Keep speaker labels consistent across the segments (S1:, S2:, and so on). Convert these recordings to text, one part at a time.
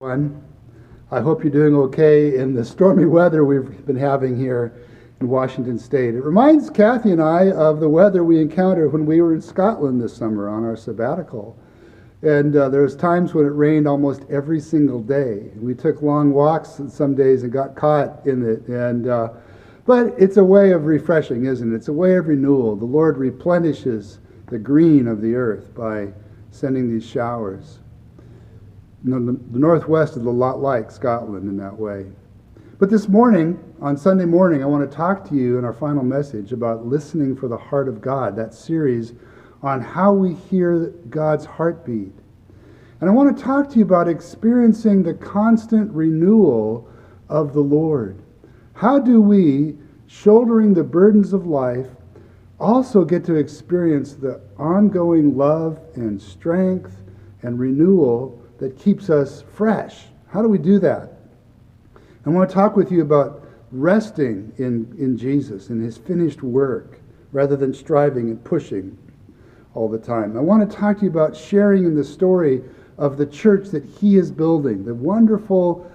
S1: Everyone. I hope you're doing okay in the stormy weather we've been having here in Washington State. It reminds Kathy and I of the weather we encountered when we were in Scotland this summer on our sabbatical. And there was times when it rained almost every single day. We took long walks some days and got caught in it. But it's a way of refreshing, isn't it? It's a way of renewal. The Lord replenishes the green of the earth by sending these showers. The Northwest is a lot like Scotland in that way. But this morning, on Sunday morning, I want to talk to you in our final message about listening for the heart of God, that series on how we hear God's heartbeat. And I want to talk to you about experiencing the constant renewal of the Lord. How do we, shouldering the burdens of life, also get to experience the ongoing love and strength and renewal that keeps us fresh? How do we do that? I want to talk with you about resting in Jesus and his finished work rather than striving and pushing all the time. I want to talk to you about sharing in the story of the church that he is building, the wonderful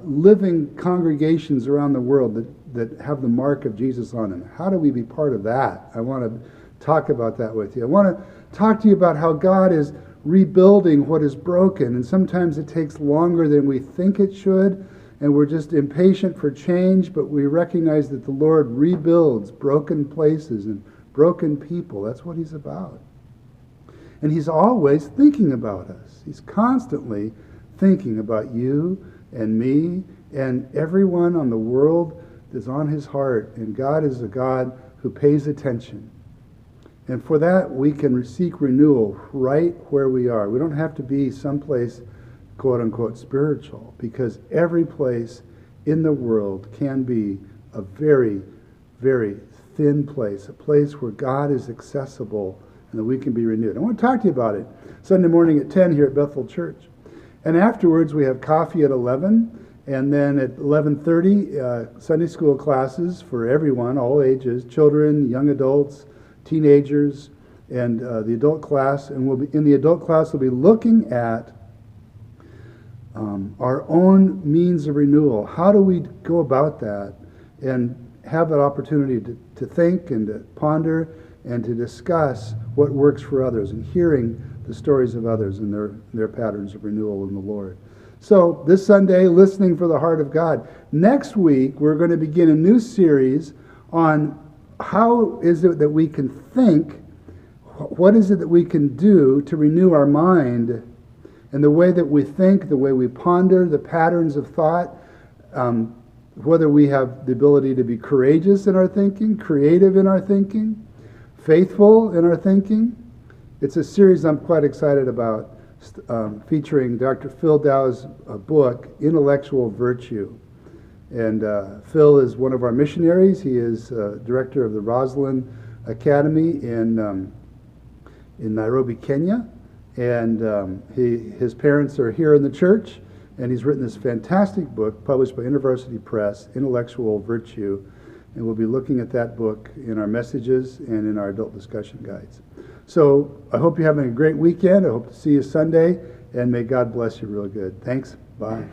S1: living congregations around the world that have the mark of Jesus on them. How do we be part of that? I want to talk about that with you. I want to talk to you about how God is rebuilding what is broken, and sometimes it takes longer than we think it should, and we're just impatient for change, but we recognize that the Lord rebuilds broken places and broken people. That's what he's about. And he's always thinking about us. He's constantly thinking about you and me and everyone on the world that's on his heart, and God is a God who pays attention. And for that, we can seek renewal right where we are. We don't have to be someplace, quote unquote, spiritual, because every place in the world can be a very, very thin place, a place where God is accessible and that we can be renewed. I want to talk to you about it Sunday morning at 10 here at Bethel Church. And afterwards, we have coffee at 11, and then at 11:30, Sunday school classes for everyone, all ages, children, young adults, teenagers, and the adult class. And in the adult class, we'll be looking at our own means of renewal. How do we go about that and have that opportunity to think and to ponder and to discuss what works for others and hearing the stories of others and their patterns of renewal in the Lord. So this Sunday, listening for the heart of God. Next week, we're going to begin a new series on how is it that we can think, what is it that we can do to renew our mind and the way that we think, the way we ponder, the patterns of thought, whether we have the ability to be courageous in our thinking, creative in our thinking, faithful in our thinking. It's a series I'm quite excited about, featuring Dr. Phil Dow's book, Intellectual Virtue. And Phil is one of our missionaries. He is director of the Roslyn Academy in Nairobi, Kenya. And his parents are here in the church. And he's written this fantastic book published by University Press, Intellectual Virtue. And we'll be looking at that book in our messages and in our adult discussion guides. So I hope you're having a great weekend. I hope to see you Sunday. And may God bless you real good. Thanks. Bye.